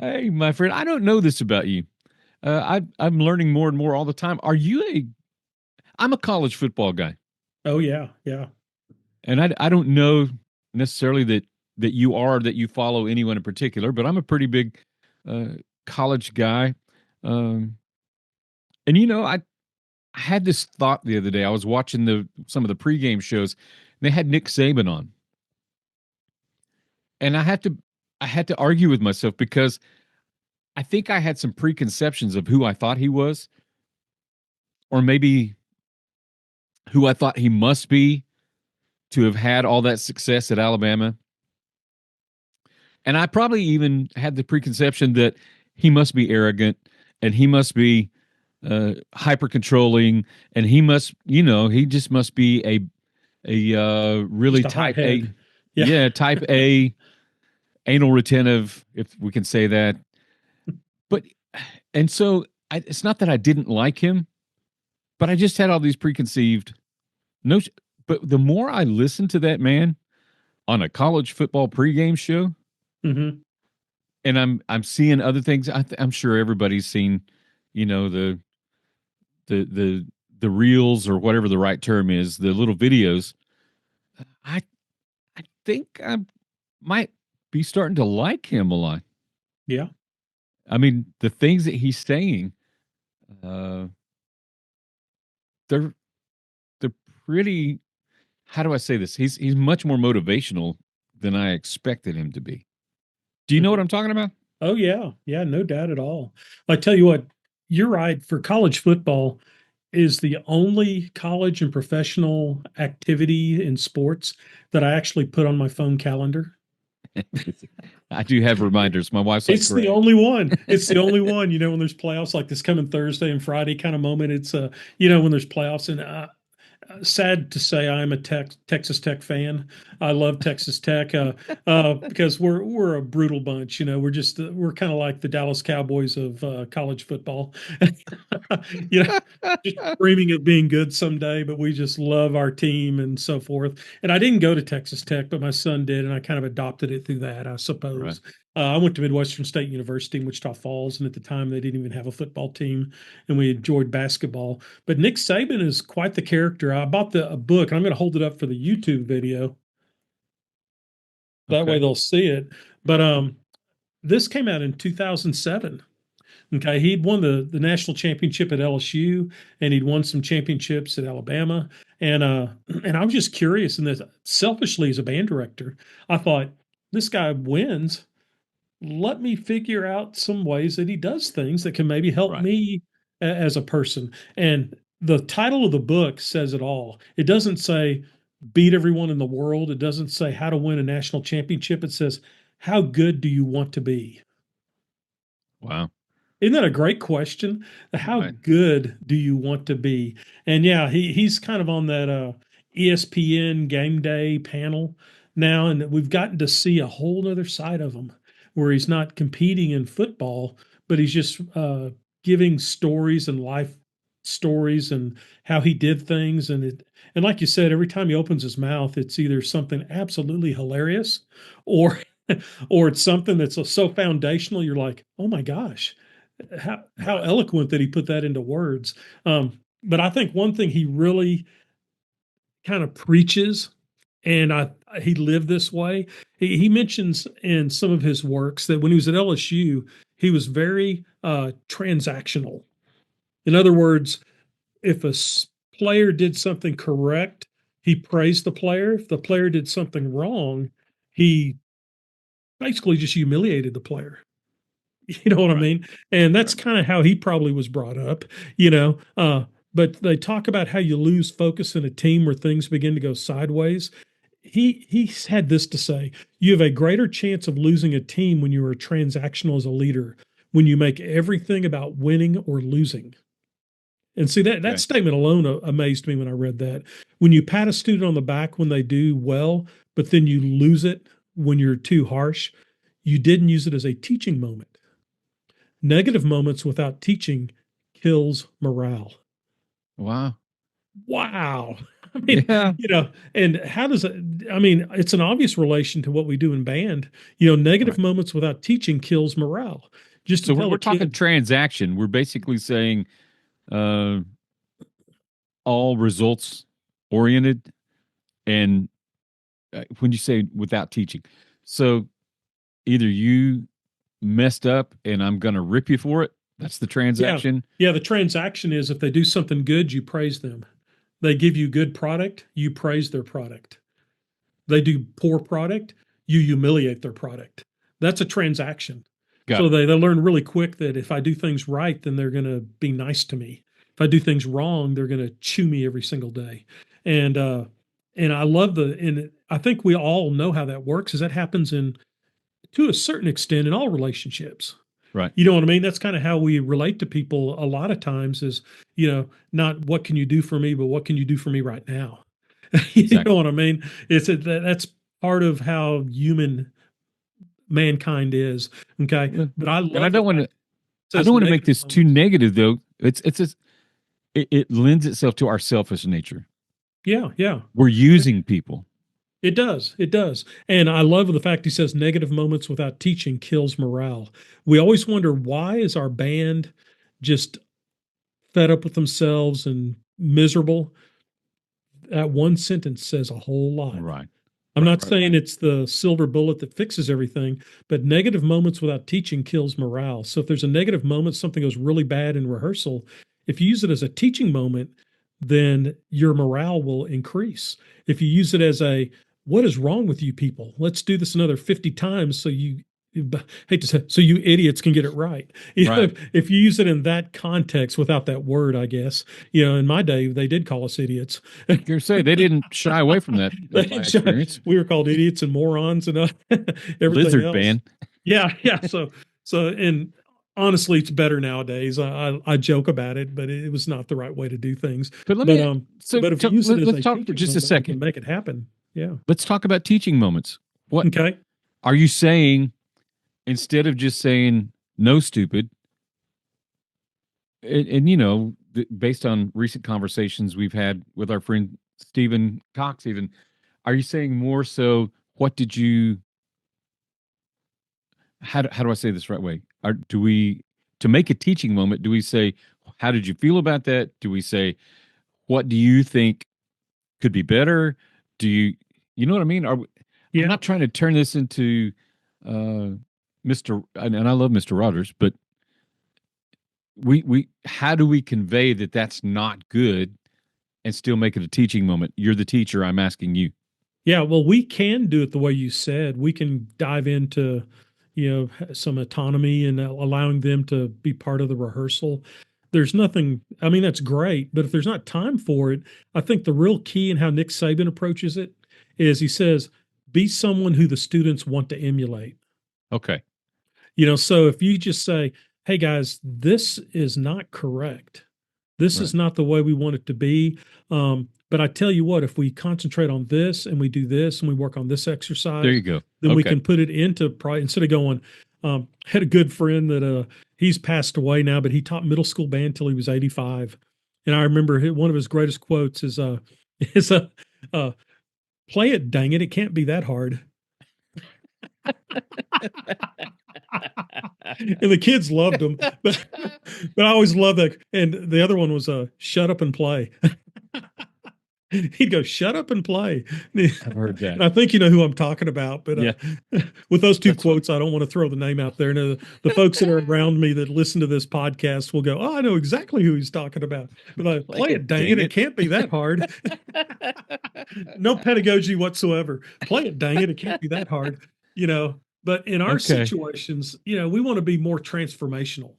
Hey, my friend, I don't know this about you. I'm learning more and more all the time. I'm a college football guy, Oh yeah, yeah. and I don't know necessarily that you follow anyone in particular, but I'm a pretty big uh, college guy. Um, and I had this thought the other day. I was watching some of the pregame shows, and they had Nick Saban on, and I had to argue with myself because I think I had some preconceptions of who I thought he was, or maybe who I thought he must be to have had all that success at Alabama. And I probably even had the preconception that he must be arrogant and he must be hyper controlling and he just must be a really Just a type A, hothead. Yeah. yeah, type A anal retentive, if we can say that. But and so it's not that I didn't like him, but I just had all these preconceived notions. But the more I listened to that man on a college football pregame show, hmm and I'm seeing other things. I'm sure everybody's seen, the the the the reels or whatever the right term is, the little videos. I I think I might be starting to like him a lot. Yeah. I mean, the things that he's saying, uh, they're they're pretty. How do I say this? He's much more motivational than I expected him to be. Do you know what Mhm. I'm talking about? Oh yeah. Yeah, no doubt at all. I tell you what, you're right. For college football is the only college and professional activity in sports that I actually put on my phone calendar. I do have reminders. My wife's like, It's the Greg. only one. It's the only one. When there's playoffs like this coming Thursday and Friday kind of moment. It's when there's playoffs, and sad to say, I'm a Texas Tech fan. I love Texas Tech because we're a brutal bunch. We're kind of like the Dallas Cowboys of college football. you know, just dreaming of being good someday, but we just love our team and so forth. And I didn't go to Texas Tech, but my son did, and I kind of adopted it through that, I Right. suppose. I went to Midwestern State University in Wichita Falls, and at the time they didn't even have a football team, and we enjoyed basketball. But Nick Saban is quite the character. I bought a book, and I'm going to hold it up for the YouTube video. That way Okay. they'll see it. But this came out in 2007. Okay, he'd won the national championship at LSU, and he'd won some championships at Alabama. And and I was just curious, and this selfishly as a band director, I thought this guy wins. Let me figure out some ways that he does things that can maybe help Right. me as a person. And the title of the book says it all. It doesn't say beat everyone in the world. It doesn't say how to win a national championship. It says how good do you want to be? Wow. Isn't that a great question? How Right. good do you want to be? And yeah, he's kind of on that ESPN game day panel now, and we've gotten to see a whole other side of him where he's not competing in football, but he's just giving stories and life stories and how he did things. And like you said, every time he opens his mouth, it's either something absolutely hilarious or or it's something that's so foundational. You're like, oh my gosh, how Right. eloquent that he put that into words. But I think one thing he really kind of preaches, and he lived this way. He mentions in some of his works that when he was at LSU, he was very transactional. In other words, if player did something correct, he praised the player. If the player did something wrong, he basically just humiliated the player. You know what I Right. mean? And that's Right. kind of how he probably was brought up, you know. But they talk about how you lose focus in a team where things begin to go sideways. He's had this to say: you have a greater chance of losing a team when you are transactional as a leader, when you make everything about winning or losing. And see that Okay. statement alone amazed me when I read that. When you pat a student on the back when they do well, but then you lose it when you're too harsh, you didn't use it as a teaching moment. Negative moments without teaching kills morale. Wow. Wow. I mean, Yeah. and how does it, I mean, it's an obvious relation to what we do in band. Negative Right. moments without teaching kills morale. Just to So when tell we're a talking kid, transaction, we're basically saying uh, all results oriented. And when you say without teaching, so either you messed up and I'm going to rip you for it. That's the yeah, transaction. yeah, the transaction is if they do something good, you praise them. They give you good product, you praise their product. They do poor product, you humiliate their product. That's a transaction. Got So it. they learn really quick that if I do things right, then they're going to be nice to me. If I do things wrong, they're going to chew me every single day. And I love and I think we all know how that works. Is that happens in to a certain extent in all relationships. Right. You know what I mean? That's kind of how we relate to people a lot of times is, not what can you do for me, but what can you do for me right now? You know Exactly. what I mean? That's part of how human mankind is. Okay. Yeah. But I And love the fact it I says don't want to make negative this too moments. negative though. It lends itself to our selfish nature. Yeah. Yeah. We're using people. It does. It does. And I love the fact he says negative moments without teaching kills morale. We always wonder why is our band just fed up with themselves and miserable? That one sentence says a whole lot. Right. I'm Right. not Right. saying it's the silver bullet that fixes everything, but negative moments without teaching kills morale. So if there's a negative moment, something goes really bad in rehearsal, if you use it as a teaching moment, then your morale will increase. If you use it as what is wrong with you people? Let's do this another 50 times so you hate to say so you idiots can get it right. Right. If you use it in that context without that word, I guess, in my day they did call us idiots. You say they didn't shy away from that in my experience. We were called idiots and morons and everything Lizard else. man. Yeah, yeah. And honestly, it's better nowadays. I joke about it, but it was not the right way to do things. But let But me um, so but if you use it as let's a talk for teaching just a moment, we can second. make it happen. Yeah. Let's talk about teaching moments. What Okay. are you saying instead of just saying no stupid? And based on recent conversations we've had with our friend Stephen Cox, even, are you saying more so? What did you? How do I say this right way? Do we to make a teaching moment? Do we say how did you feel about that? Do we say what do you think could be better? Do you know what I mean? I'm Yeah. not trying to turn this into uh, Mr. And I love Mr. Rogers, but we how do we convey that that's not good and still make it a teaching moment? You're the teacher. I'm asking you. Yeah, well, we can do it the way you said. We can dive into, some autonomy and allowing them to be part of the rehearsal. There's nothing, I mean, that's great, but if there's not time for it, I think the real key in how Nick Saban approaches it is he says, be someone who the students want to emulate. Okay. So if you just say, hey guys, this is not correct. This is Right. not the way we want it to be. But I tell you what, if we concentrate on this and we do this and we work on this There exercise, you go. then we Okay. can put it into instead of going. Had a good friend that he's passed away now, but he taught middle school band till he was 85. And I remember one of his greatest quotes is is uh, play it, dang it, it can't be that hard. And the kids loved him, but I always loved that. And the other one was shut up and play. He'd go, shut up and play. I've heard And that. I think you know who I'm talking about. But Yeah, with those two that's fine. quotes, I don't want to throw the name out there. And the folks that are around me that listen to this podcast will go, oh, I know exactly who he's talking about. But I Play play it, it, dang it. dang It it. can't be that hard. No pedagogy whatsoever. Play it, dang it. It can't be that hard. But in our Okay. situations, we want to be more transformational,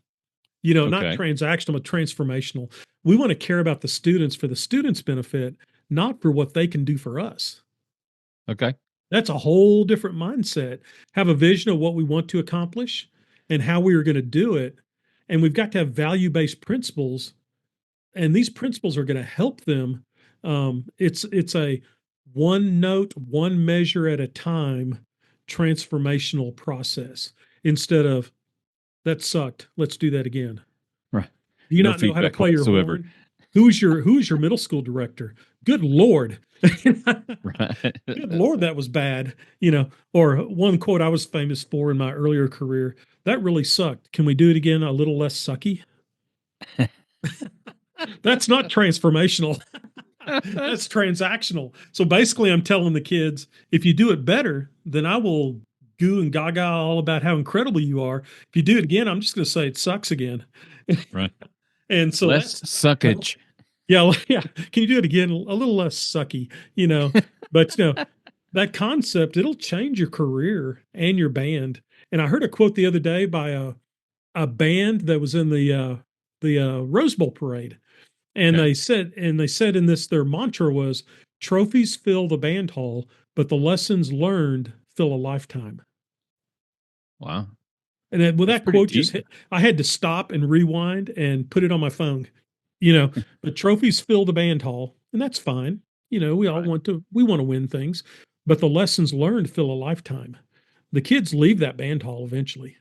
not Okay. transactional, but transformational. We want to care about the students for the students' benefit, not for what they can do for us. Okay. That's a whole different mindset. Have a vision of what we want to accomplish and how we are going to do it. And we've got to have value based principles. And these principles are going to help them. It's a one note, one measure at a time transformational process instead of that sucked. Let's do that again. Right. Do you No not know how to feedback play your whatsoever. horn? who was your middle school director? Good Lord. Right. Good Lord, that was bad. Or one quote I was famous for in my earlier career, that really sucked. Can we do it again a little less sucky? That's not transformational. That's transactional. So basically, I'm telling the kids, if you do it better, then I will goo and gaga all about how incredible you are. If you do it again, I'm just going to say it sucks again. Right. And so Less that's suckage. yeah, yeah. Can you do it again? A little less sucky, But that concept, it'll change your career and your band. And I heard a quote the other day by a band that was in the Rose Bowl parade. And Okay. they said in this, their mantra was trophies fill the band hall, but the lessons learned fill a lifetime. Wow. And then with That's that pretty quote just deep. hit, I had to stop and rewind and put it on my phone. You know, the trophies fill the band hall, and that's fine. We all Right. we want to win things, but the lessons learned fill a lifetime. The kids leave that band hall eventually.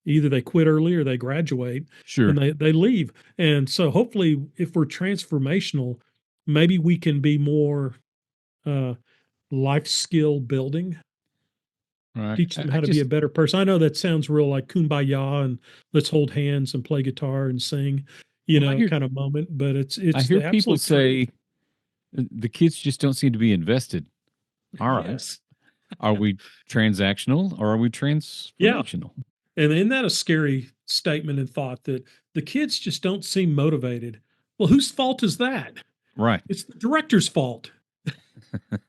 Either they quit early or they graduate and Sure. they leave. And so hopefully if we're transformational, maybe we can be more uh life skill building, Right. teach them I how to be a just, better person. I know that sounds real like kumbaya and let's hold hands and play guitar and sing, well, I hear, kind of moment, but it's I it's hear the people absolute truth. say the kids just don't seem to be invested. All right. Yes. Are we transactional or are we Yeah. transformational? And isn't that a scary statement and thought that the kids just don't seem motivated? Well, whose fault is that? Right. It's the director's fault. What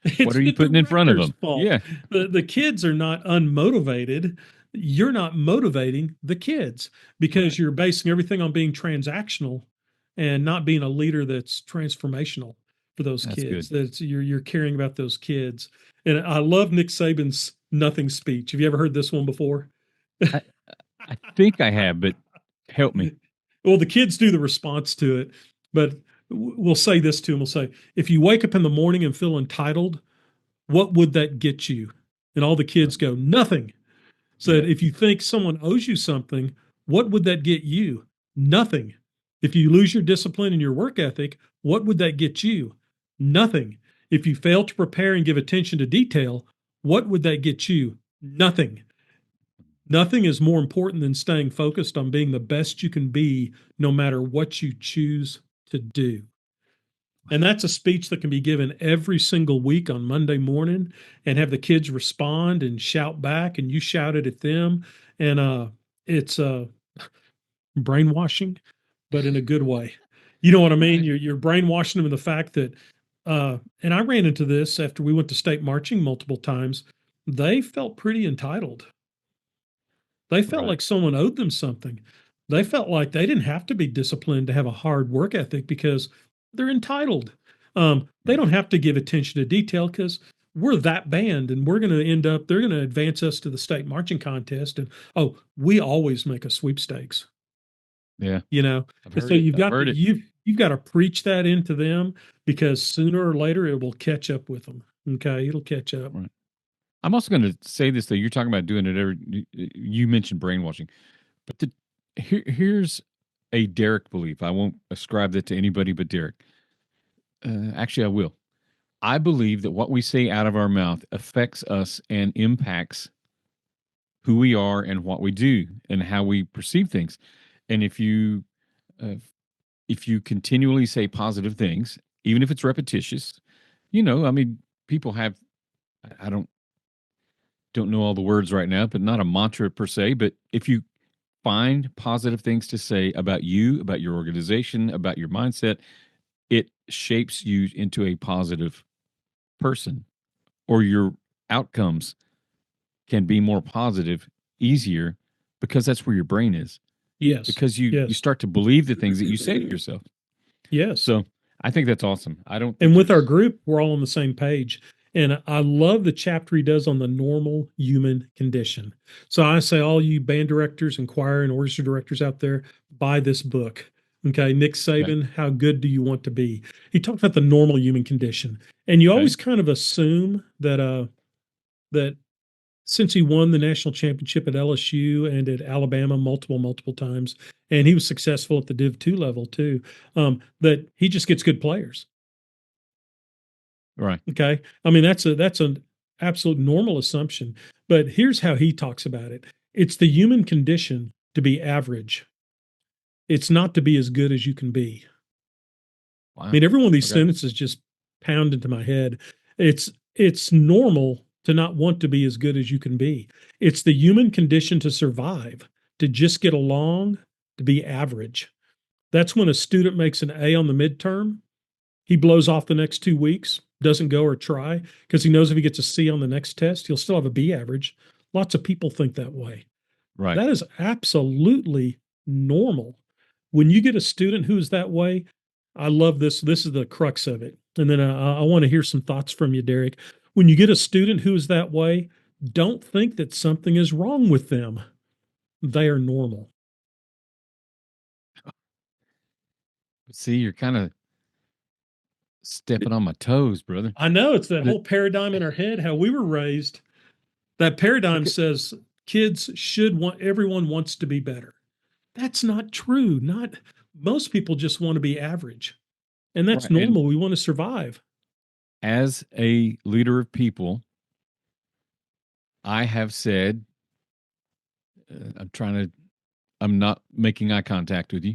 It's are you the putting in front of director's them? fault. Yeah. The kids are not unmotivated. You're not motivating the kids because Right. you're basing everything on being transactional and not being a leader that's transformational for those That's kids. good. That's you're caring about those kids. And I love Nick Saban's nothing speech. Have you ever heard this one before? I, I think I have, but help me. Well, the kids do the response to it, but we'll say this to them. We'll say, if you wake up in the morning and feel entitled, what would that get you? And all the Right. kids go, nothing. Said, Yeah. if you think someone owes you something, what would that get you? Nothing. If you lose your discipline and your work ethic, what would that get you? Nothing. If you fail to prepare and give attention to detail, what would that get you? Nothing. Nothing is more important than staying focused on being the best you can be, no matter what you choose to do. And that's a speech that can be given every single week on Monday morning and have the kids respond and shout back, and you shout it at them. And it's brainwashing, but in a good way. You know what I mean? Right. You're brainwashing them in the fact that, and I ran into this after we went to state marching multiple times. They felt pretty entitled. They felt Right. like someone owed them something. They felt like they didn't have to be disciplined to have a hard work ethic because they're entitled. They Right. don't have to give attention to detail because we're that band and we're going to end up, they're going to advance us to the state marching contest. And oh, we always make a sweepstakes, Yeah. you know? I've And so heard it. I've heard it. you've got to preach that into them because sooner or later it will catch up with them. Okay. It'll catch up. Right. I'm also going to say this though. You're talking about doing it every. You mentioned brainwashing, but here's a Derek belief. I won't ascribe that to anybody but Derek. Actually, I will. I believe that what we say out of our mouth affects us and impacts who we are and what we do and how we perceive things. And uh, if you continually say positive things, even if it's repetitious, I mean, people have. I don't know all the words right now, but not a mantra per se. But if you find positive things to say about you, about your organization, about your mindset, it shapes you into a positive person, or your outcomes can be more positive, easier, because that's where your brain is. Yes. Because you Yes. start to believe the things that you say to yourself. Yes. So I think that's awesome. I don't And think with our there's group, we're all on the same page. And I love the chapter he does on the normal human condition. So I say, all you band directors and choir and orchestra directors out there, buy this book. Okay. Nick okay. Saban, How Good Do You Want to Be? He talks about the normal human condition. And you Okay. always kind of assume that since he won the national championship at LSU and at Alabama multiple times, and he was successful at the Div 2 level too, that he just gets good players. Right. Okay. I mean, that's an absolute normal assumption. But here's how he talks about it. It's the human condition to be average. It's not to be as good as you can be. I Wow. mean, every one of these Okay. sentences just pound into my head. It's normal to not want to be as good as you can be. It's the human condition to survive, to just get along, to be average. That's when a student makes an A on the midterm. He blows off the next 2 weeks, doesn't go or try because he knows if he gets a C on the next test, he'll still have a B average. Lots of people think that way. Right. That is absolutely normal. When you get a student who is that way, I love this. This is the crux of it. And then I want to hear some thoughts from you, Derek. When you get a student who is that way, don't think that something is wrong with them. They are normal. See, you're kind of stepping on my toes, brother. I know it's that The- whole paradigm in our head, how we were raised. That paradigm Because, says kids should want, everyone wants to be better. That's not true. Not most people just want to be average. And that's right. And normal. We want to survive. as a leader of people, I have said, I'm not making eye contact with you.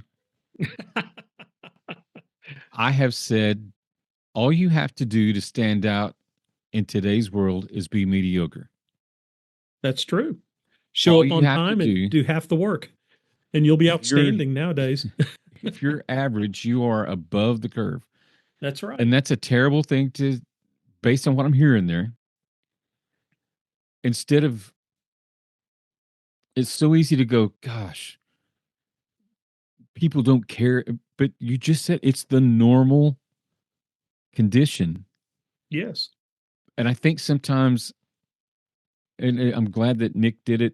I have said, all you have to do to stand out in today's world is be mediocre. That's true. Show All up you on have to time and do, do half the work, and you'll be if you're outstanding nowadays. if you're average, you are above the curve. That's right. And that's a terrible thing to, based on what I'm hearing there. Instead of, it's so easy to go, gosh, people don't care. But you just said it's the normal condition. Yes. And I think sometimes, and I'm glad that Nick did it,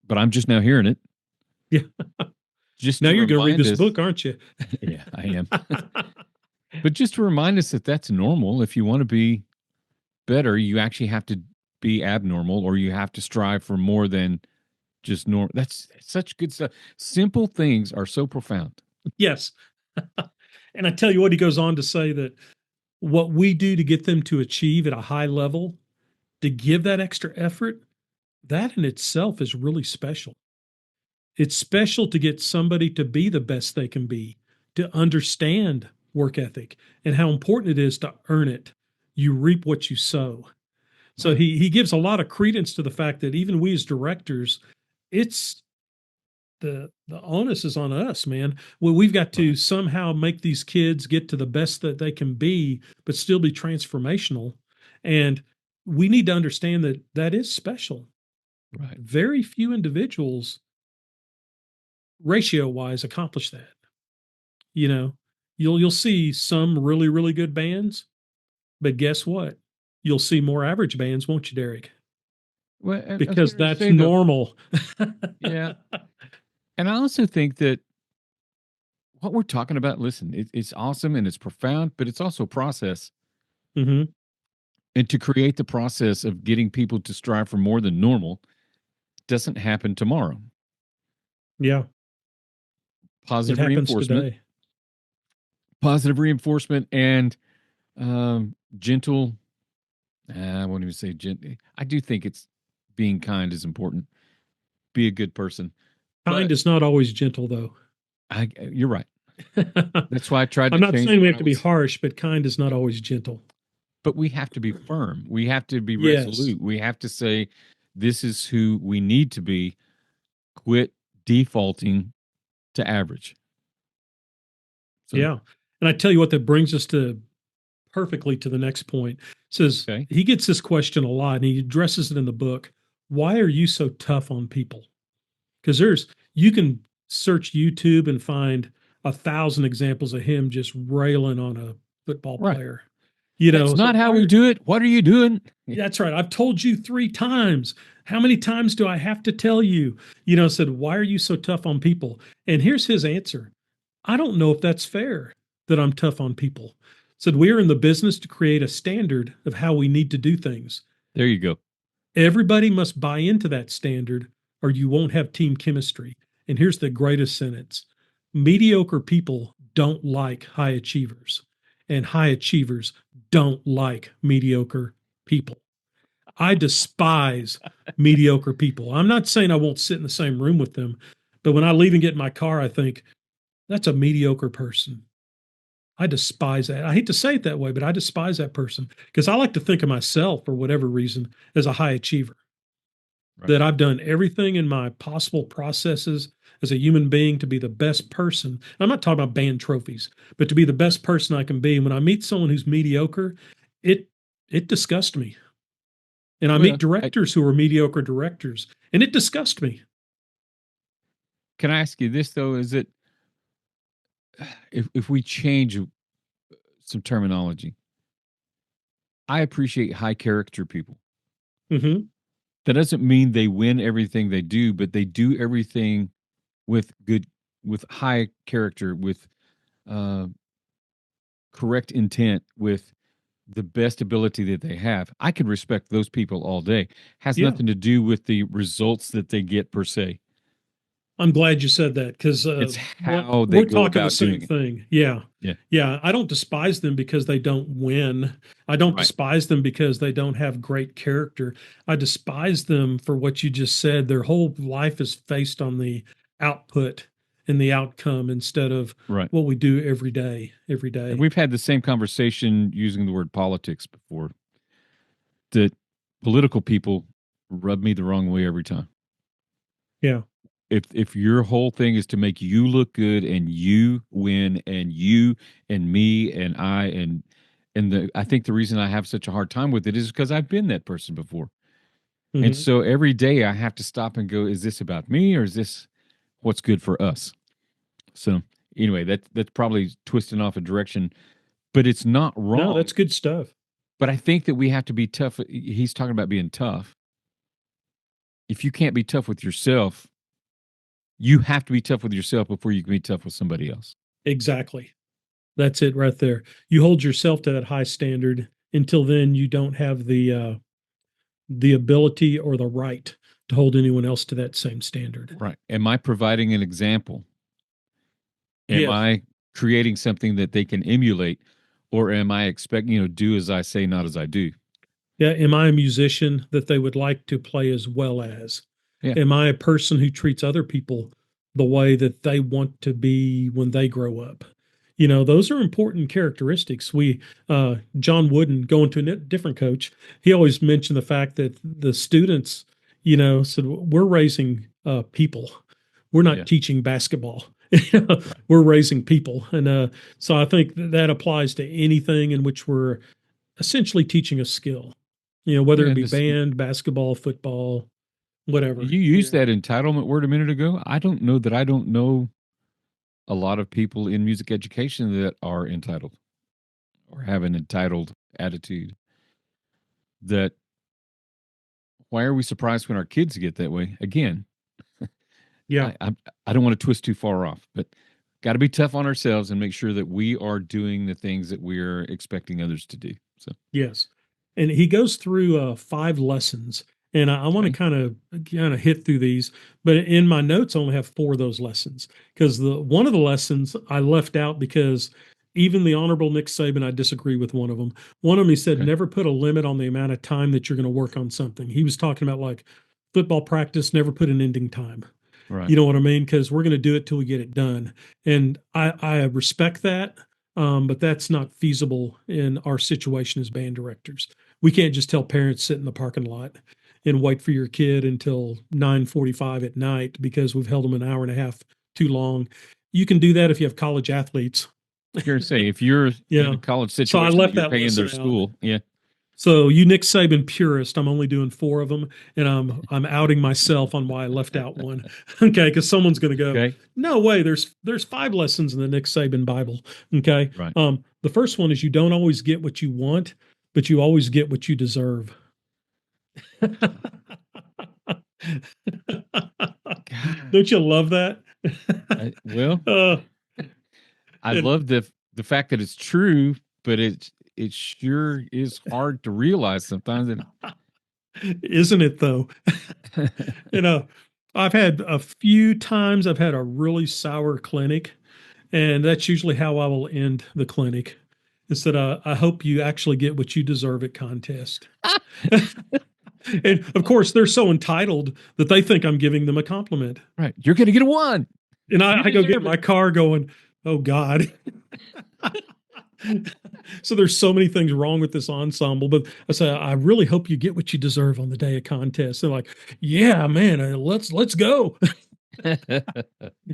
but I'm just now hearing it, Yeah. just Now to you're going to read remind this us. book, aren't you? Yeah, I am. But just to remind us that that's normal. If you want to be better, you actually have to be abnormal, or you have to strive for more than just normal. That's such good stuff. Simple things are so profound. Yes. And I tell you what, he goes on to say that what we do to get them to achieve at a high level, to give that extra effort, that in itself is really special. It's special to get somebody to be the best they can be, to understand work ethic and how important it is to earn it. You reap what you sow. So Right. he gives a lot of credence to the fact that even we as directors, it's the onus is on us, man. Well, we've got to Right. somehow make these kids get to the best that they can be, but still be transformational. And we need to understand that that is special. Right. Very few individuals, ratio wise, accomplish that. You know, you'll see some really good bands, but guess what? You'll see more average bands, won't you, Derek? Well, I was Because going to that's say though, normal. yeah. And I also think that what we're talking about, listen, it's awesome and it's profound, but it's also process. Hmm. And to create the process of getting people to strive for more than normal doesn't happen tomorrow. Yeah, it Positive happens reinforcement, today. and gentle. I won't even say gentle. I do think it's being kind is important. Be a good person, Kind but is not always gentle, though. you're right. That's why I tried I'm to not change saying we what have I to be was. harsh, but kind is not always gentle. But we have to be firm. We have to be Yes. resolute. We have to say, this is who we need to be. Quit defaulting to average. So, Yeah. And I tell you what, that brings us to perfectly to the next point. It says okay. he gets this question a lot and he addresses it in the book. Why are you so tough on people? Because you can search YouTube and find 1,000 examples of him just railing on a football Right. player. That's So not how we do it. What are you doing? that's right. I've told you 3 times. How many times do I have to tell you? Said, why are you so tough on people? And here's his answer. I don't know if that's fair that I'm tough on people. Said, we are in the business to create a standard of how we need to do things. There you go. Everybody must buy into that standard or you won't have team chemistry. And here's the greatest sentence: mediocre people don't like high achievers, and high achievers don't like mediocre people. I despise mediocre people. I'm not saying I won't sit in the same room with them, but when I leave and get in my car, I think that's a mediocre person. I despise that. I hate to say it that way, but I despise that person because I like to think of myself, for whatever reason, as a high achiever. Right. That I've done everything in my possible processes as a human being to be the best person. I'm not talking about band trophies, but to be the Right. best person I can be. And when I meet someone who's mediocre, it it disgusts me. And I meet Well, directors who are mediocre directors, and it disgusts me. can I ask you this though? Is it if we change some terminology? I appreciate high character people. Mm-hmm. That doesn't mean they win everything they do, but they do everything with good, with high character, with uh, correct intent, with the best ability that they have. I can respect those people all day. Has Yeah, nothing to do with the results that they get per se. I'm glad you said that because It's what how they we're go talking the about same doing it. thing. Yeah, Yeah. yeah. I don't despise them because they don't win. I don't Right. despise them because they don't have great character. I despise them for what you just said. Their whole life is based on the output and the outcome instead of Right. what we do every day. Every And day. we've had the same conversation using the word politics before. That political people rub me the wrong way every time. Yeah, If your whole thing is to make you look good and you win and you and me and I think the reason I have such a hard time with it is because I've been that person before. And hmm so every day I have to stop and go, is this about me or is this what's good for us? So anyway, that's probably twisting off a direction, but it's not No, wrong. that's good stuff. But I think that we have to be tough. He's talking about being tough. If you can't be tough with yourself, you have to be tough with yourself before you can be tough with somebody else. Exactly. That's it right there. You hold yourself to that high standard. Until then, you don't have the ability or the right to hold anyone else to that same standard. Right. Am I providing an example? Am Yes. I creating something that they can emulate? Or am I expecting, do as I say, not as I do? Yeah. Am I a musician that they would like to play as well as? Yeah. Am I a person who treats other people the way that they want to be when they grow up? Those are important characteristics. John Wooden, going to a different coach, he always mentioned the fact that the students, said, we're raising people. We're not Yeah. teaching basketball. Right. We're raising people. And so I think that applies to anything in which we're essentially teaching a skill, whether Yeah. it And be this, band, basketball, football, whatever. you used Yeah. that entitlement word a minute ago. I don't know that I don't know a lot of people in music education that are entitled or have an entitled attitude. That why are we surprised when our kids get that way? Again, Yeah. I don't want to twist too far off, but got to be tough on ourselves and make sure that we are doing the things that we're expecting others to do. So, Yes. And he goes through five lessons. And I want to okay, kind of hit through these, but in my notes I only have four of those lessons because the one of the lessons I left out because even the Honorable Nick Saban, I disagree with one of them. One of them, he said, okay, never put a limit on the amount of time that you're going to work on something. He was talking about like football practice, never put an ending time. right. You know what I mean? Because we're going to do it till we get it done. And I respect that, but that's not feasible in our situation as band directors. We can't just tell parents sit in the parking lot and wait for your kid until 9:45 at night because we've held them an hour and a half too long. You can do that if you have college athletes. You're gonna say if you're in Yeah. a college So I situation that left you're that paying their lesson out. school, yeah, So you Nick Saban purist, I'm only doing four of them, and I'm outing myself on why I left out one. Okay, because someone's going to go, okay, no way. There's five lessons in the Nick Saban Bible. Okay, right. the first one is you don't always get what you want, but you always get what you deserve. God, Don't you love that? well, uh, I and love the fact that it's true, but it sure is hard to realize sometimes. And Isn't it though? You know, I've had a few times I've had a really sour clinic, and that's usually how I will end the clinic. Is that I hope you actually get what you deserve at contest. And of course, they're so entitled that they think I'm giving them a compliment. Right. You're going to get a one. And You I go get in deserve my it. car going, oh God. So there's so many things wrong with this ensemble, but I say I really hope you get what you deserve on the day of contest. They're like, yeah, man, let's go.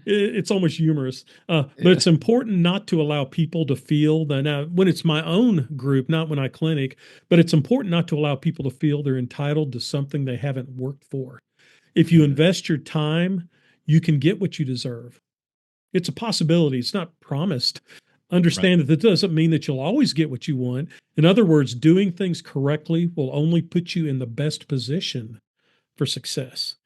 It's almost humorous, but Yeah. it's important not to allow people to feel that now when it's my own group, not when I clinic, but it's important not to allow people to feel they're entitled to something they haven't worked for. If you Yeah. invest your time, you can get what you deserve. It's a possibility. It's not promised. Right. Understand that that doesn't mean that you'll always get what you want. In other words, doing things correctly will only put you in the best position for success.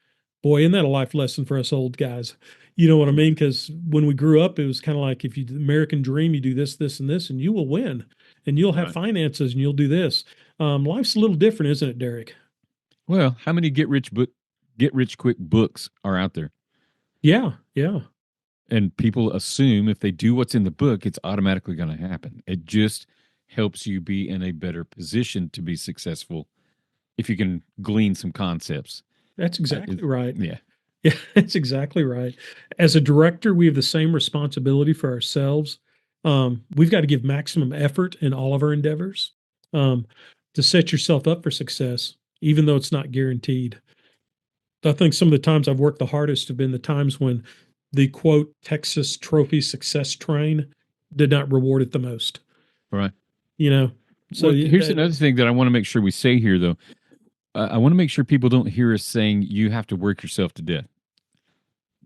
Boy, isn't that a life lesson for us old guys? You know what I Right. mean? Because when we grew up, it was kind of like if you do the American dream, you do this, this, and this, and you will win, and you'll have Right. finances, and you'll do this. Life's a little different, isn't it, Derek? Well, how many get rich quick books are out there? Yeah, yeah, And people assume if they do what's in the book, it's automatically going to happen. It just helps you be in a better position to be successful if you can glean some concepts. that's exactly right. Yeah. Yeah, that's exactly right. As a director, we have the same responsibility for ourselves. We've got to give maximum effort in all of our endeavors um, to set yourself up for success, even though it's not guaranteed. I think some of the times I've worked the hardest have been the times when the quote Texas trophy success train did not reward it the most. All right. You know, so Well, here's that another thing that I want to make sure we say here, though. I want to make sure people don't hear us saying you have to work yourself to death.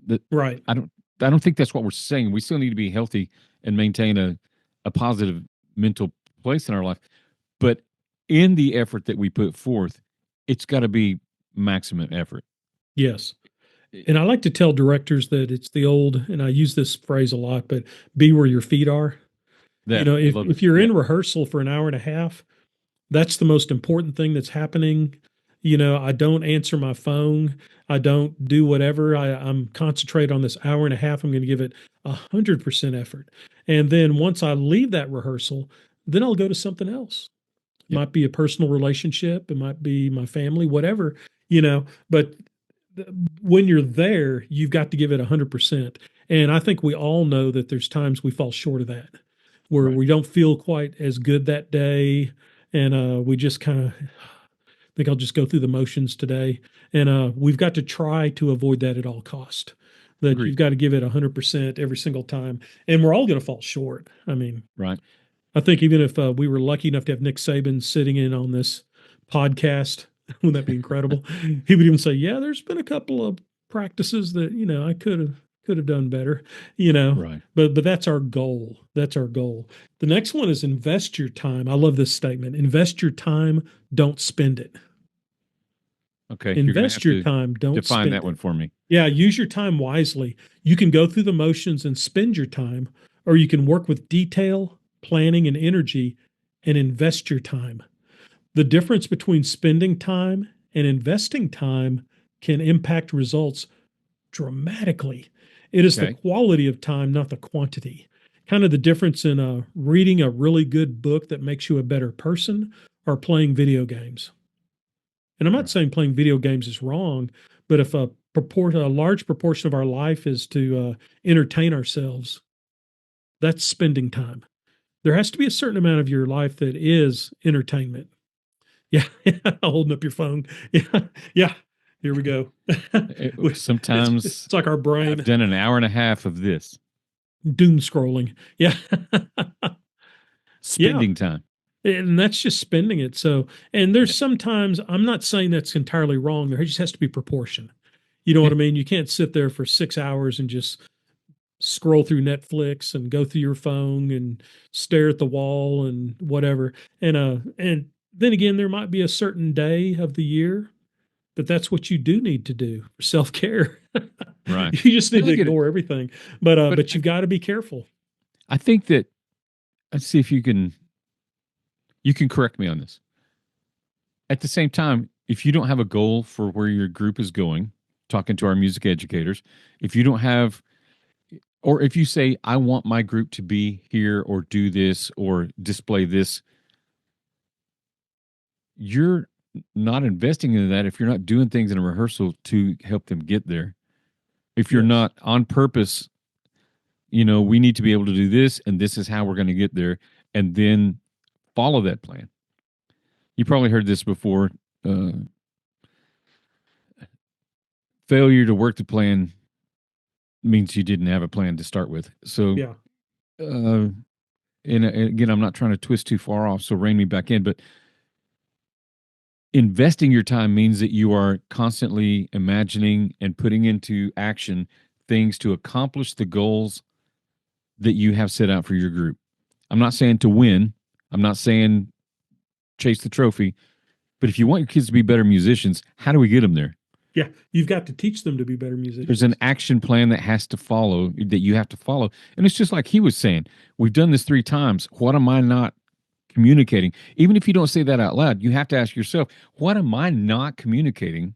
That right. I don't. I don't think that's what we're saying. We still need to be healthy and maintain a positive mental place in our life. But in the effort that we put forth, it's got to be maximum effort. Yes. And I like to tell directors that it's the old, and I use this phrase a lot, but be where your feet are. You That know, I love it. if you're Yeah. in rehearsal for an hour and a half, that's the most important thing that's happening. You know, I don't answer my phone. I don't do whatever. I'm concentrated on this hour and a half. I'm going to give it 100% effort. And then once I leave that rehearsal, then I'll go to something else. It Yep. might be a personal relationship. It might be my family, whatever, you know, but when you're there, you've got to give it 100%. And I think we all know that there's times we fall short of that, where Right. we don't feel quite as good that day. And we just kind of think I'll just go through the motions today. And we've got to try to avoid that at all cost. That you've Agreed. got to give it 100% every single time. And we're all going to fall short. I mean, Right. I think even if we were lucky enough to have Nick Saban sitting in on this podcast, wouldn't that be incredible? He would even say, "Yeah, there's been a couple of practices that I could have done better, you know." Right. But that's our goal. That's our goal. The next one is invest your time. I love this statement. Invest your time. Don't spend it. Okay. You're going to Invest have your to time. Don't define that spend one it. for me. Yeah, use your time wisely. You can go through the motions and spend your time, or you can work with detail, planning, and energy and invest your time. The difference between spending time and investing time can impact results dramatically. It is the Okay. quality of time, not the quantity. Kind of the difference in reading a really good book that makes you a better person or playing video games. And I'm not Right. saying playing video games is wrong, but if a large proportion of our life is to entertain ourselves, that's spending time. There has to be a certain amount of your life that is entertainment. Yeah, holding up your phone. Yeah, yeah. Here we go. Sometimes It's like our I've brain done an hour and a half of this doom scrolling. Yeah, yeah. spending time. And that's just spending it. So, and there's Yeah. sometimes I'm not saying that's entirely wrong. There just has to be proportion. You know what Yeah. I mean? You can't sit there for 6 hours and just scroll through Netflix and go through your phone and stare at the wall and whatever. And then again, there might be a certain day of the year that that's what you do need to do for self-care. Right. You just need And to I get it. ignore everything. But But but you've got to be careful. I think that let's see if you can correct me on this. At the same time, if you don't have a goal for where your group is going, talking to our music educators, if you don't have, or if you say, I want my group to be here or do this or display this, you're not investing into that if you're not doing things in a rehearsal to help them get there. If you're Yes. not on purpose, we need to be able to do this and this is how we're going to get there, and then follow that plan. You probably heard this before. Uh, Failure to work the plan means you didn't have a plan to start with. So, Yeah. uh, and again, I'm not trying to twist too far off, so rein me back in, but investing your time means that you are constantly imagining and putting into action things to accomplish the goals that you have set out for your group. I'm not saying to win, I'm not saying chase the trophy, but if you want your kids to be better musicians, how do we get them there? Yeah. You've got to teach them to be better There's an musicians. action plan that has to follow, that you have to follow. And it's just like he was saying, we've done this 3 times. What am I not communicating? Even if you don't say that out loud, you have to ask yourself, what am I not communicating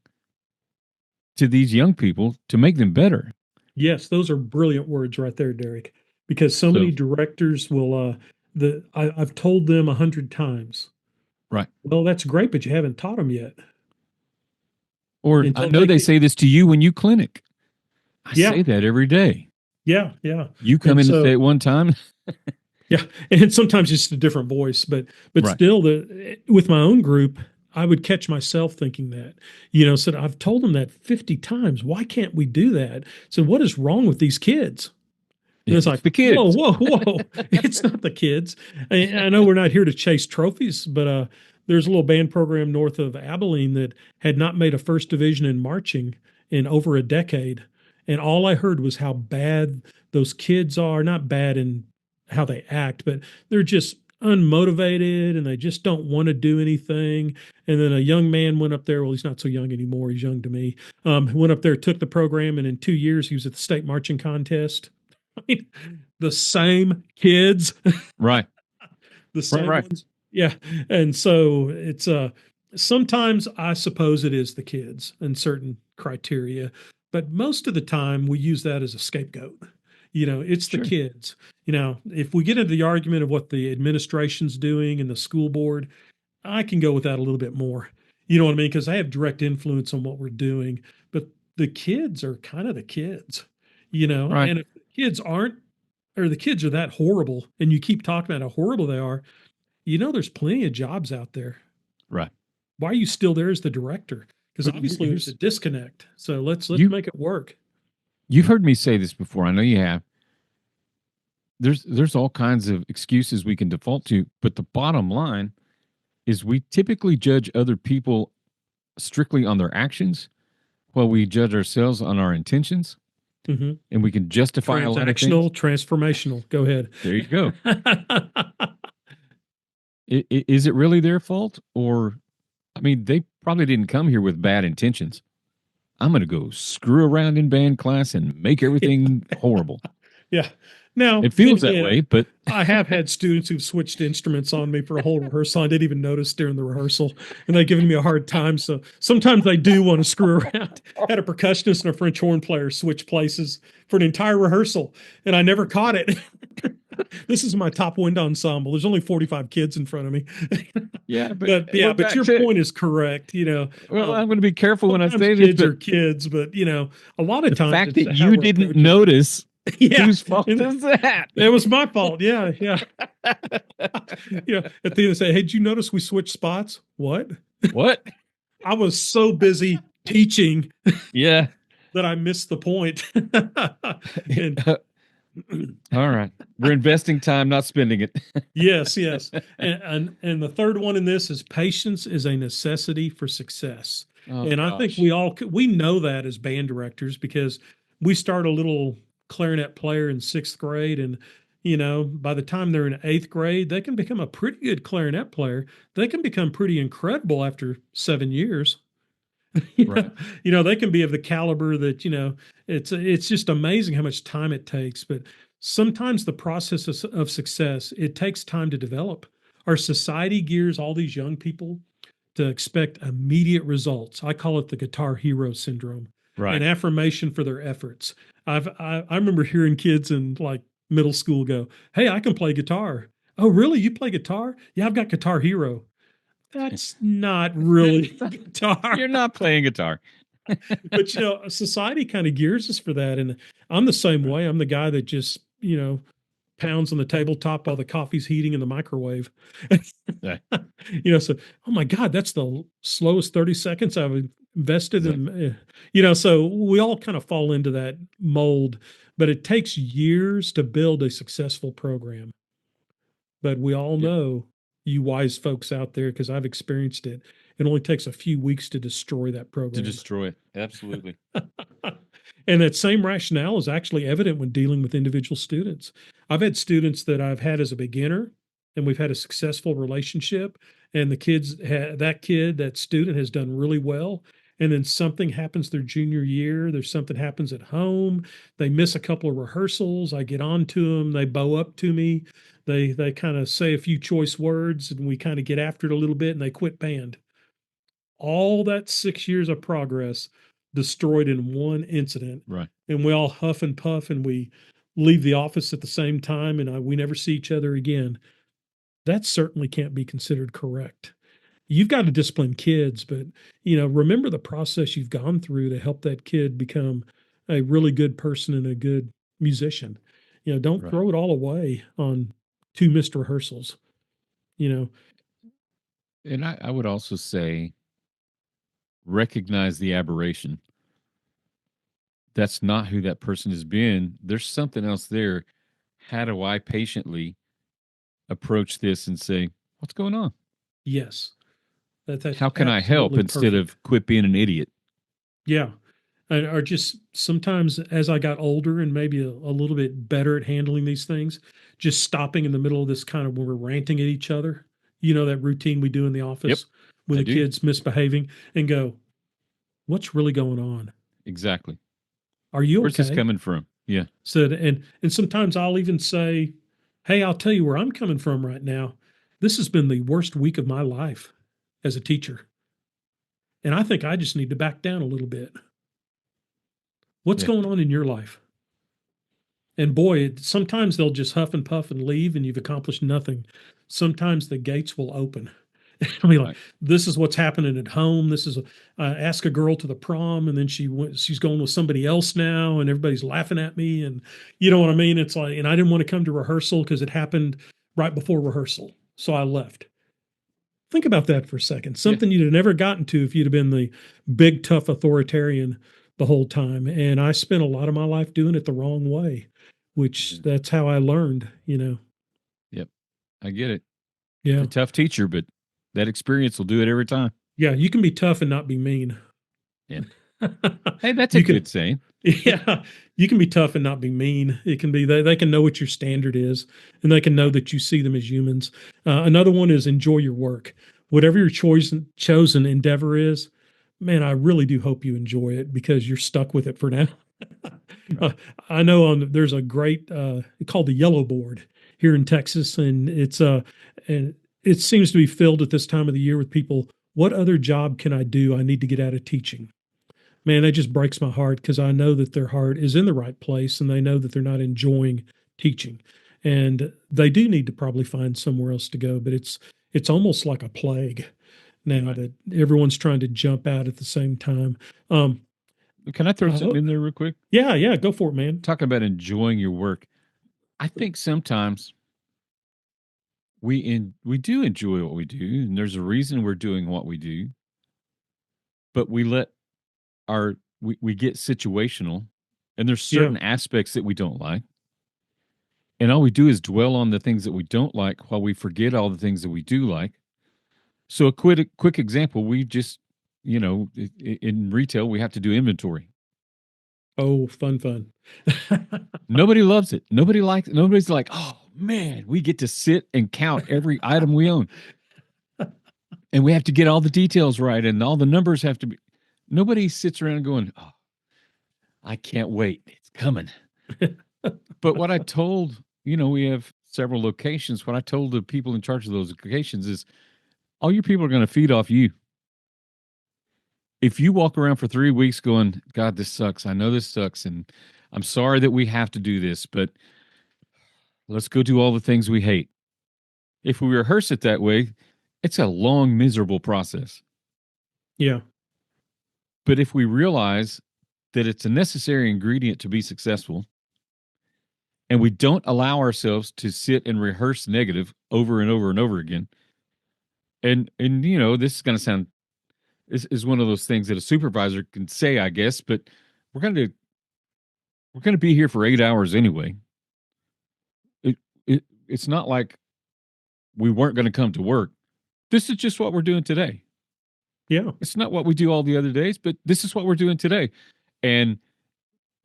to these young people to make them better? Yes, those are brilliant words right there, Derek. Because so So, many directors will I've told them 100 times. right. Well, that's great, but you haven't taught them yet. Or I Until know they they get, say this to you when you clinic. I say yeah, that every day. yeah, yeah. You come And in and say so it one time. yeah, and sometimes it's a different voice, but Right. still, the with my own group, I would catch myself thinking that, said I've told them that 50 times. Why can't we do that? So what is wrong with these kids? And it's It's like, the whoa, kids. whoa, whoa! It's not the kids. I know we're not here to chase trophies, but there's a little band program north of Abilene that had not made a first division in marching in over a decade, and all I heard was how bad those kids are. Not bad in how they act, but they're just unmotivated and they just don't want to do anything. And then a young man went up there. Well, he's not so young anymore. He's young to me. Went up there, took the program, and in 2 years he was at the state marching contest. The same kids, Right. the Right. same Right. ones. Yeah. And so it's sometimes I suppose it is the kids and certain criteria, but most of the time we use that as a scapegoat. It's the Sure. kids. If we get into the argument of what the administration's doing and the school board, I can go with that a little bit more. You know what I mean? Because I have direct influence on what we're doing, but the kids are kind of the kids, Right. and if the kids aren't, or the kids are that horrible, and you keep talking about how horrible they are, there's plenty of jobs out there. Right. Why are you still there as the director? Because But obviously there's a here's disconnect. So let's you make it work. you've heard me say this before. I know you have. There's all kinds of excuses we can default to, but the bottom line is we typically judge other people strictly on their actions while we judge ourselves on our intentions, Hmm. and we can justify a lot of things. Transactional, transformational. Go ahead. There you go. Is it really their fault? Or, I mean, they probably didn't come here with bad intentions. I'm going to go screw around in band class and make everything horrible. Yeah. Now, It then feels that again, way, but I have had students who've switched instruments on me for a whole rehearsal. I didn't even notice during the rehearsal, and they've given me a hard time. So sometimes I do want to screw around. Had a percussionist and a French horn player switch places for an entire rehearsal, and I never caught it. This is my top wind ensemble. There's only 45 kids in front of me. yeah, but But yeah, we're but back your to, point is correct. well, I'm going to be careful when I Sometimes say this, kids but are kids, but a lot of the times fact it's that how you we're didn't approaching it. notice, Yeah. whose fault And is that? it was my fault. Yeah, yeah. At the end, they say, "Hey, did you notice we switched spots?" What? What? I was so busy teaching Yeah. that I missed the point. And All right. We're investing time, not spending it. yes, yes. And the third one in this is patience is a necessity for success. Oh And I think gosh. we know that as band directors because we start a little clarinet player in 6th grade, and by the time they're in 8th grade, they can become a pretty good clarinet player. They can become pretty incredible after 7 years. you know, Right. they can be of the caliber that it's just amazing how much time it takes. But sometimes the process of success, it takes time to develop. Our society gears all these young people to expect immediate results. I call it the guitar hero syndrome, and Right. affirmation for their efforts. I remember hearing kids in like middle school go, "Hey, I can play guitar." Oh, really? You play guitar? Yeah, I've got Guitar Hero. That's not really guitar. You're not playing guitar. But society kind of gears us for that. And I'm the same Right. way. I'm the guy that just, pounds on the tabletop while the coffee's heating in the microwave. Yeah, So, oh my God, that's the slowest 30 seconds I've invested exactly. in. So we all kind of fall into that mold, but it takes years to build a successful program. But we all Yep. know, you wise folks out there, because I've experienced it, it only takes a few weeks to destroy that To program. destroy it. Absolutely. And that same rationale is actually evident when dealing with individual students. I've had students that I've had as a beginner, and we've had a successful relationship, and that student has done really well. And then something happens their junior year. There's something happens at home. They miss a couple of rehearsals. I get on to them. They bow up to me. They kind of say a few choice words, and we kind of get after it a little bit, and they quit band. All that 6 years of progress destroyed in one incident. Right. And we all huff and puff, and we leave the office at the same time, and we never see each other again. That certainly can't be considered correct. You've got to discipline kids, but remember the process you've gone through to help that kid become a really good person and a good musician. Don't Right. throw it all away on two missed rehearsals. you know And I would also say recognize the aberration. That's not who that person has been. There's something else there. How do I patiently approach this and say, what's going on? yes, that's How can I help absolutely instead perfect. of quit being an idiot? Yeah. And or just sometimes, as I got older and maybe a little bit better at handling these things, just stopping in the middle of this kind of when we're ranting at each other, that routine we do in the Yep, office when I the do. kids misbehaving, and go, what's really going on? Exactly. Are you Where's this okay? coming from? Yeah. So, and sometimes I'll even say, hey, I'll tell you where I'm coming from right now. This has been the worst week of my life as a teacher. And I think I just need to back down a little bit. What's Yeah. going on in your life? And boy, sometimes they'll just huff and puff and leave, and you've accomplished nothing. Sometimes the gates will open. I mean, like, Right. this is what's happening at home. This is ask a girl to the prom, and then she's going with somebody else now, and everybody's laughing at me, and you know what I mean. It's like, and I didn't want to come to rehearsal because it happened right before rehearsal, so I left. Think about that for a second. Yeah. Something you'd have never gotten to if you'd have been the big tough authoritarian the whole time. And I spent a lot of my life doing it the wrong way, which Yeah. that's how I learned. Yep. I get it. You're Yeah. a tough teacher, but that experience will do it every time. Yeah, you can be tough and not be mean. Yeah. Hey, that's a You can good saying. yeah, you can be tough and not be mean. It can be they can know what your standard is, and they can know Right. that you see them as humans. Another one is enjoy your work. Whatever your chosen endeavor is, man, I really do hope you enjoy it because you're stuck with it for now. uh, Right. I know there's a great called the Yellow Board here in Texas, and and it seems to be filled at this time of the year with people. What other job can I do? I need to get out of teaching. Man, that just breaks my heart because I know that their heart is in the right place, and they know that they're not enjoying teaching, and they do need to probably find somewhere else to go. But it's almost like a plague now Right. that everyone's trying to jump out at the same time. Um, Can I throw something oh, in there real quick? yeah, yeah, go for it, man. Talking about enjoying your work. I think sometimes we do enjoy what we do, and there's a reason we're doing what we do, but we get situational, and there's Yeah. certain aspects that we don't like. And all we do is dwell on the things that we don't like while we forget all the things that we do like. So a quick example, we just, in retail, we have to do inventory. Oh, fun, fun. Nobody loves it. Nobody's like, oh man, we get to sit and count every item we own. And we have to get all the details right and all the numbers have to be. Nobody sits around going, oh, I can't wait. It's coming. But what I told, we have several locations. What I told the people in charge of those locations is all your people are going to feed off you. if you walk around for 3 weeks going, God, this sucks. I know this sucks. And I'm sorry that we have to do this, but let's go do all the things we hate. If we rehearse it that way, it's a long, miserable process. Yeah. But if we realize that it's a necessary ingredient to be successful, and we don't allow ourselves to sit and rehearse negative over and over and over again, and this is going to sound is one of those things that a supervisor can say, I guess, but we're going to we're going to be here for 8 hours anyway. It's not like we weren't going to come to work. This is just what we're doing today. Yeah. It's not what we do all the other days, but this is what we're doing today. And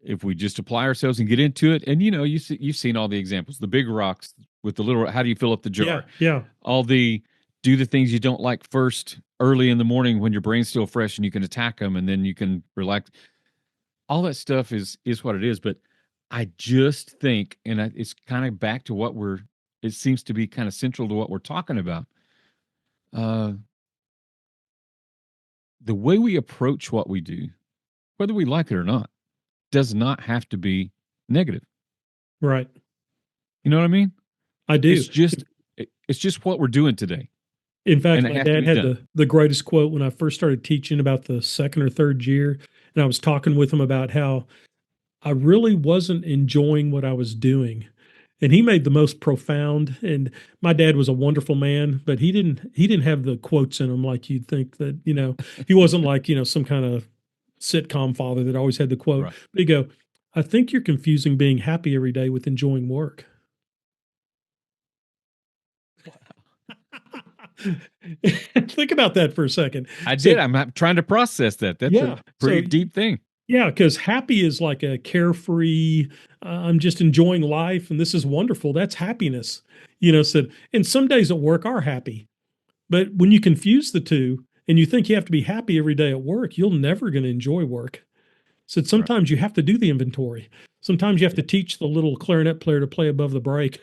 if we just apply ourselves and get into it, and you've seen all the examples, the big rocks with the little, how do you fill up the Yeah. jar? Yeah. All the do the things you don't like first early in the morning when your brain's still fresh and you can attack them and then you can relax. All that stuff is what it is. But I just think, and it's kind of back to it seems to be kind of central to what we're talking about. Uh, the way we approach what we do, whether we like it or not, does not have to be negative. Right. You know what I mean? I do. It's just what we're doing today, In fact, and it my has to dad be had done. the greatest quote when I first started teaching about the second or third year. And I was talking with him about how I really wasn't enjoying what I was doing. And he made the most profound, and my dad was a wonderful man, but he didn't have the quotes in him like you'd think that, he wasn't like, some kind of sitcom father that always had the quote. Right. But he'd go, I think you're confusing being happy every day with enjoying work. Think about that for a second. I did. Said, I'm trying to process that. That's a yeah. pretty So deep thing. yeah, because happy is like a carefree, I'm just enjoying life and this is wonderful. That's happiness. Said, and some days at work are happy. But when you confuse the two and you think you have to be happy every day at work, you're never going to enjoy work. Said Right. sometimes you have to do the inventory. Sometimes you have to Yeah. teach the little clarinet player to play above the break.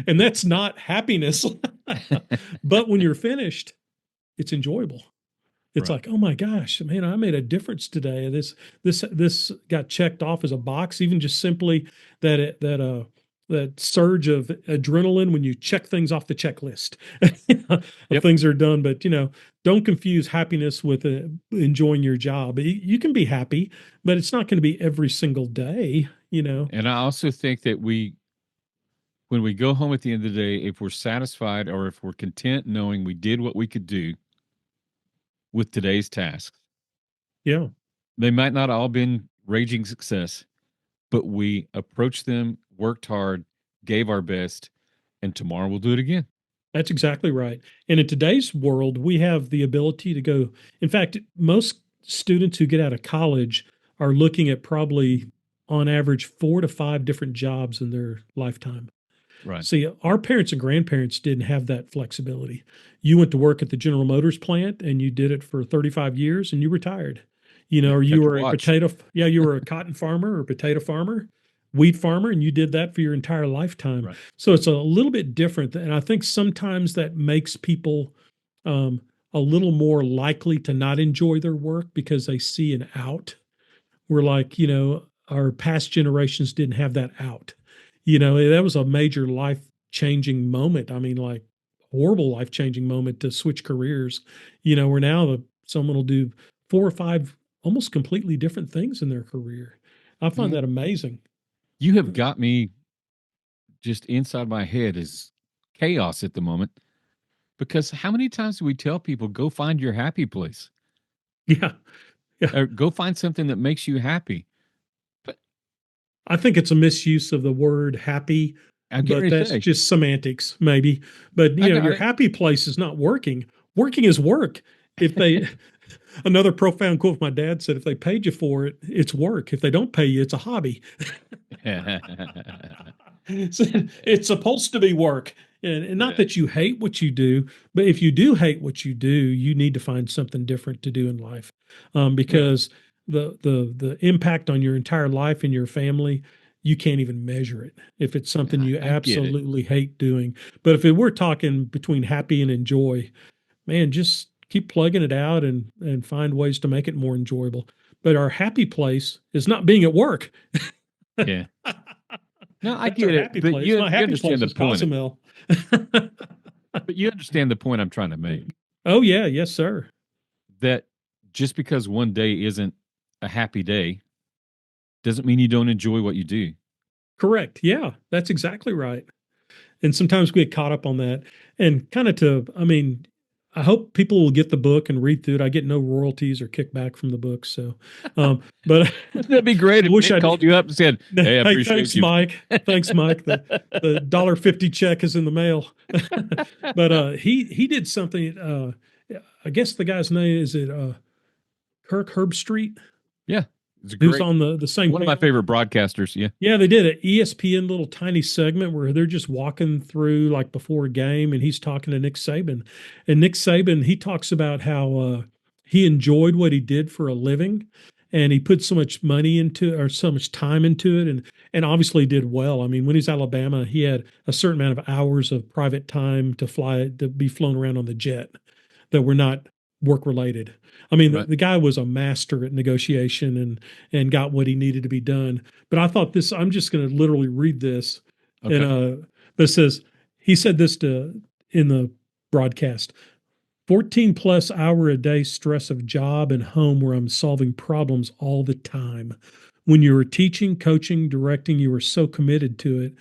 And that's not happiness. But when you're finished, it's enjoyable. It's Right. like, oh my gosh, man, I made a difference today. This got checked off as a box, even just simply that surge of adrenaline when you check things off the checklist of Yep. things are done. But don't confuse happiness with enjoying your job. You can be happy, but it's not going to be every single day. And I also think that when we go home at the end of the day, if we're satisfied or if we're content knowing we did what we could do with today's tasks, Yeah, they might not all been raging success, but we approached them, worked hard, gave our best, and tomorrow we'll do it again. that's exactly right. And in today's world, we have the ability to go. In fact, most students who get out of college are looking at probably on average 4 to 5 different jobs in their lifetime. Right. See, our parents and grandparents didn't have that flexibility. You went to work at the General Motors plant and you did it for 35 years and you retired. Or you Kept your were a watch. you were a cotton farmer or potato farmer, wheat farmer, and you did that for your entire lifetime. Right. So it's a little bit different. And I think sometimes that makes people um, a little more likely to not enjoy their work because they see an out. We're like, our past generations didn't have that out. That was a major life changing moment. I mean, like horrible life changing moment to switch careers. Where now someone will do 4 or 5 almost completely different things in their career. I find You that amazing. you have got me just inside my head is chaos at the moment because how many times do we tell people go find your happy place Yeah. Yeah. or go find something that makes you happy? But I think it's a misuse of the word happy, I'm getting but ready to that's say, just semantics, maybe. But I got your it. happy place is not working. Working is work. If they Another profound quote my dad said, if they paid you for it, it's work. If they don't pay you, it's a hobby. It's supposed to be work. And not Yeah. that you hate what you do, but if you do hate what you do, you need to find something different to do in life. Yeah. Because the impact on your entire life and your family, you can't even measure it if it's something you I get it. absolutely hate doing. But if we're talking between happy and enjoy, man, just keep plugging it out and find ways to make it more enjoyable. But our happy place is not being at work. Yeah. No, I That's our get it, happy but place. My you happy understand place the is point. Cozumel. But you understand the point I'm trying to make. Oh yeah, yes sir. That just because one day isn't a happy day doesn't mean you don't enjoy what you do. Correct. Yeah, that's exactly right. And sometimes we get caught up on that. And kind of I mean, I hope people will get the book and read through it. I get no royalties or kickback from the book. So, but Wouldn't that be great I if wish Nick I did. called you up and said, "Hey, I Hey, appreciate thanks, you." Mike. Thanks, Mike. The $1.50 check is in the mail. But he did something. I guess the guy's name is it Kirk Herbstreit, Yeah, it's a who's great on the same one of my panel. favorite broadcasters. Yeah, Yeah, they did an ESPN little tiny segment where they're just walking through like before a game, and he's talking to Nick Saban. And Nick Saban, he talks about how he enjoyed what he did for a living, and he put so much money into or so much time into it, and obviously did well. I mean, when he's Alabama, he had a certain amount of hours of private time to fly to be flown around on the jet that were not work related. I mean, right. the guy was a master at negotiation and got what he needed to be done. But I thought this, I'm just going to literally read this. And Okay. but it says, he said this in the broadcast 14 plus hour a day stress of job and home where I'm solving problems all the time. When you are teaching, coaching, directing, you are so committed to it,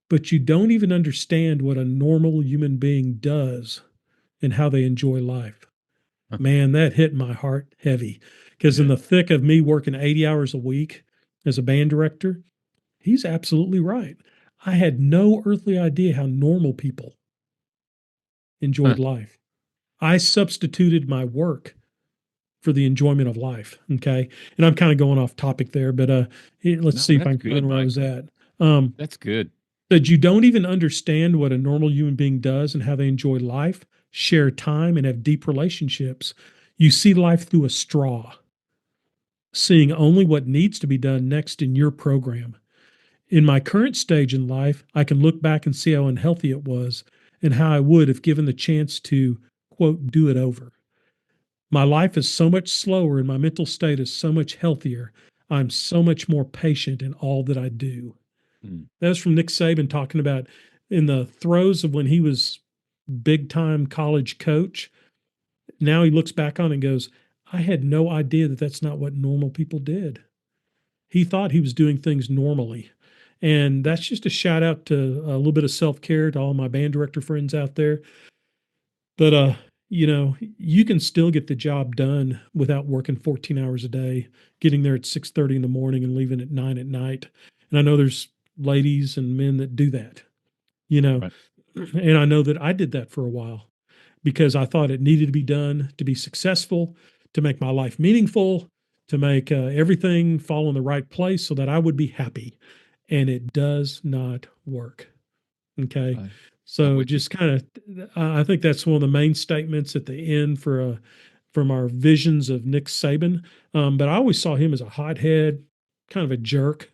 but you don't even understand what a normal human being does and how they enjoy life. Huh. Man, that hit my heart heavy because in Yeah. the thick of me working 80 hours a week as a band director, he's absolutely right. I had no earthly idea how normal people Huh. enjoyed life. I substituted my work for the enjoyment of life. Okay. And I'm kind of going off topic there, but let's No, see if I that's can good, find where I Mike. was at. Um, That's good. that you don't even understand what a normal human being does and how they enjoy life, share time, and have deep relationships. You see life through a straw, seeing only what needs to be done next in your program. In my current stage in life, I can look back and see how unhealthy it was and how I would if given the chance to, quote, do it over. My life is so much slower and my mental state is so much healthier. I'm so much more patient in all that I do. Hmm. That was from Nick Saban talking about in the throes of when he was big time college coach. Now he looks back on it and goes, I had no idea that that's not what normal people did. He thought he was doing things normally. And that's just a shout out to a little bit of self care to all my band director friends out there. But, you can still get the job done without working 14 hours a day, getting there at 6:30 in the morning and leaving at 9 at night. And I know there's ladies and men that do that, you know, Right. and I know that I did that for a while because I thought it needed to be done to be successful, to make my life meaningful, to make everything fall in the right place so that I would be happy. And it does not work. Okay. I, I'm So with you. just kind of, I think that's one of the main statements at the end from our visions of Nick Saban. But I always saw him as a hothead, kind of a jerk,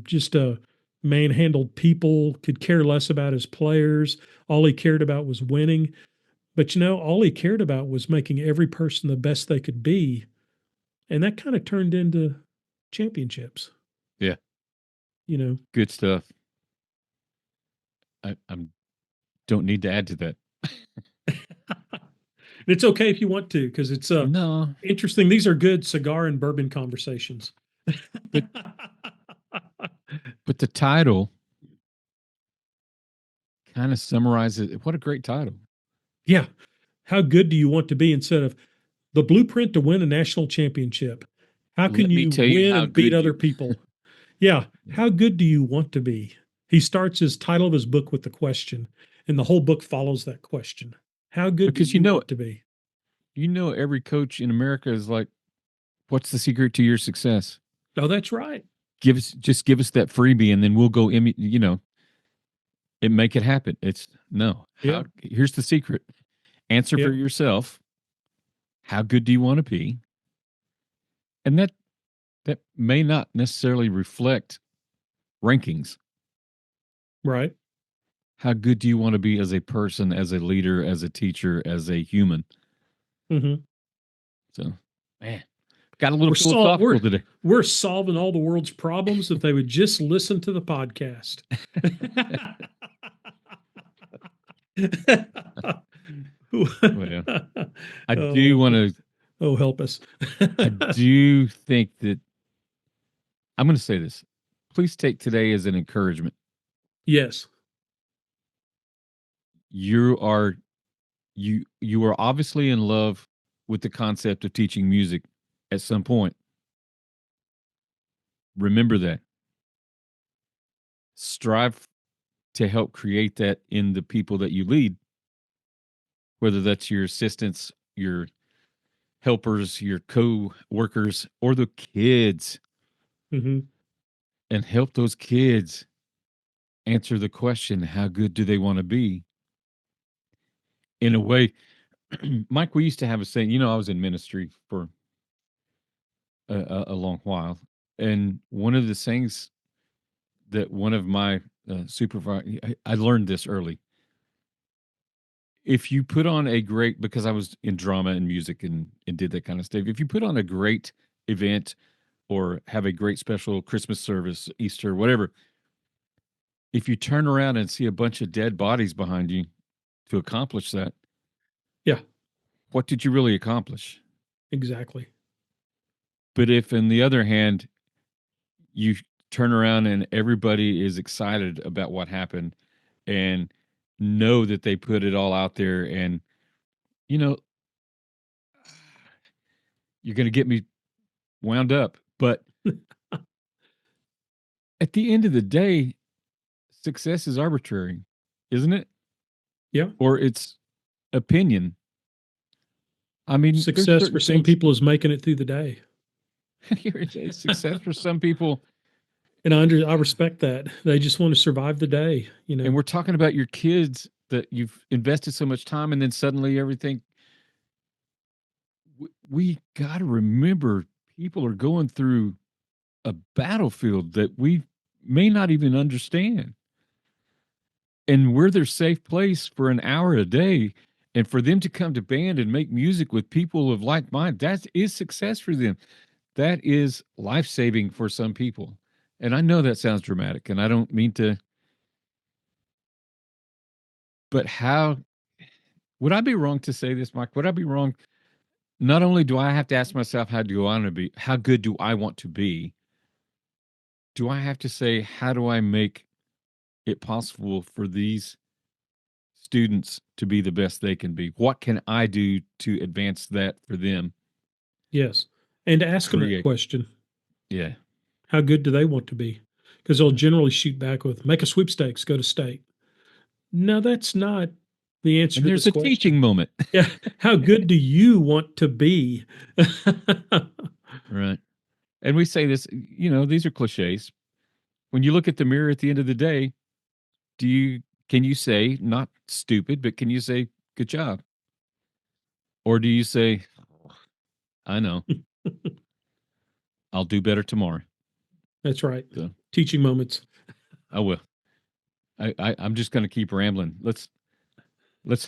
just a manhandled people, could care less about his players. All he cared about was winning. But all he cared about was making every person the best they could be. And that kind of turned into championships, Yeah, you know. good stuff. I'm don't need to add to that. It's okay if you want to, because it's No, interesting. These are good cigar and bourbon conversations. but the title kind of summarizes it. What a great title. Yeah. How good do you want to be instead of the blueprint to win a national championship? How can Let me you tell you win how and beat good other you. people? Yeah. How good do you want to be? He starts his title of his book with the question, and the whole book follows that question. How good do Because you want to be? every coach in America is like, what's the secret to your success? Oh, that's right. Give us that freebie and then we'll go and make it happen. It's no. Yeah. How Here's the secret. Answer for Yeah. yourself. How good do you want to be? And that may not necessarily reflect rankings. Right. How good do you want to be as a person, as a leader, as a teacher, as a human? Hmm. So, man, got a little We're sol- philosophical we're today. we're solving all the world's problems if they would just listen to the podcast. Well, I do want Oh, to. oh, help us. I do think that I'm going to say this. Please take today as an encouragement. Yes. You are you are obviously in love with the concept of teaching music at some point. Remember that. Strive to help create that in the people that you lead, whether that's your assistants, your helpers, your co-workers, or the kids, Hmm. and help those kids answer the question, how good do they want to be? In a way, Mike, we used to have a saying, I was in ministry for a long while. And one of the things that one of my supervisors, I learned this early. If you put on a great, because I was in drama and music and did that kind of stuff, if you put on a great event or have a great special Christmas service, Easter, whatever, if you turn around and see a bunch of dead bodies behind you to accomplish that, Yeah, what did you really accomplish? exactly. But if, on the other hand, you turn around and everybody is excited about what happened and know that they put it all out there, and you know you're going to get me wound up, but at the end of the day, success is arbitrary, isn't it? Yeah. Or it's opinion. I mean, there's Success for certain some things. people is making it through the day. Success for some people, And I respect that. They just want to survive the day, you and know. we're talking about your kids that you've invested so much time, and then suddenly everything. We got to remember, people are going through a battlefield that we may not even understand. And we're their safe place for an hour a day. And for them to come to band and make music with people of like mind, that is success for them. That is life saving for some people. And I know that sounds dramatic, and I don't mean to, but how would I be wrong to say this, Mike? Would I be wrong? Not only do I have to ask myself, how good do I want to be? Do I have to say, how do I make it possible for these students to be the best they can be? What can I do to advance that for them? Yes. And to To ask them that create. question, Yeah. how good do they want to be? Because they'll generally shoot back with, make a sweepstakes, go to state. No, that's not the answer And to there's this a teaching question. moment. Yeah. How good do you want to be? Right. And we say this, these are cliches. When you look at the mirror at the end of the day, can you say, not stupid, but can you say, good job? Or do you say, I know, I'll do better tomorrow? That's right. So Teaching moments. I will. I'm just going to keep rambling. Let's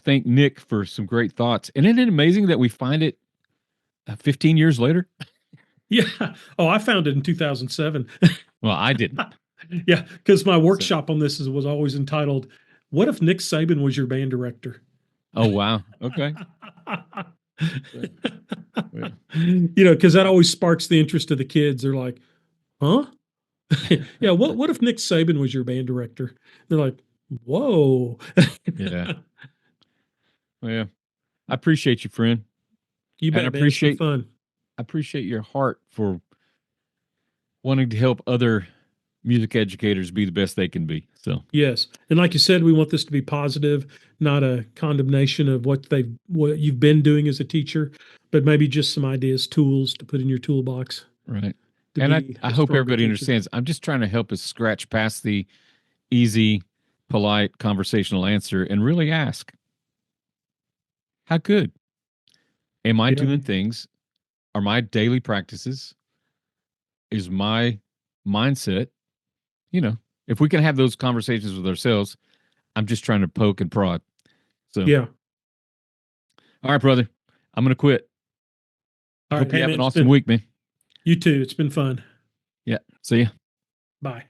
thank Nick for some great thoughts. And isn't it amazing that we find it 15 years later? Yeah. Oh, I found it in 2007. Well, I didn't. Yeah, because my So, workshop on this was always entitled, "What if Nick Saban was your band director?" oh wow. Okay. So, well, Because that always sparks the interest of the kids. They're like, "Huh? Yeah, what if Nick Saban was your band director?" They're like, "Whoa." yeah. Well, I appreciate you, friend, You and bet, man. It's been fun. I appreciate your heart for wanting to help other music educators be the best they can be. So, Yes. And like you said, we want this to be positive, not a condemnation of what you've been doing as a teacher, but maybe just some ideas, tools to put in your toolbox right. to And be I a hope stronger everybody teacher. understands. I'm just trying to help us scratch past the easy, polite, conversational answer and really ask, how good am I Yeah. doing things? Are my daily practices? Is my mindset? You know, if we can have those conversations with ourselves, I'm just trying to poke and prod. So, Yeah. all right, brother. I'm going to quit. All right. Hope you Hey, have man, an it's awesome been, week, man. you too. It's been fun. Yeah. See ya. Bye.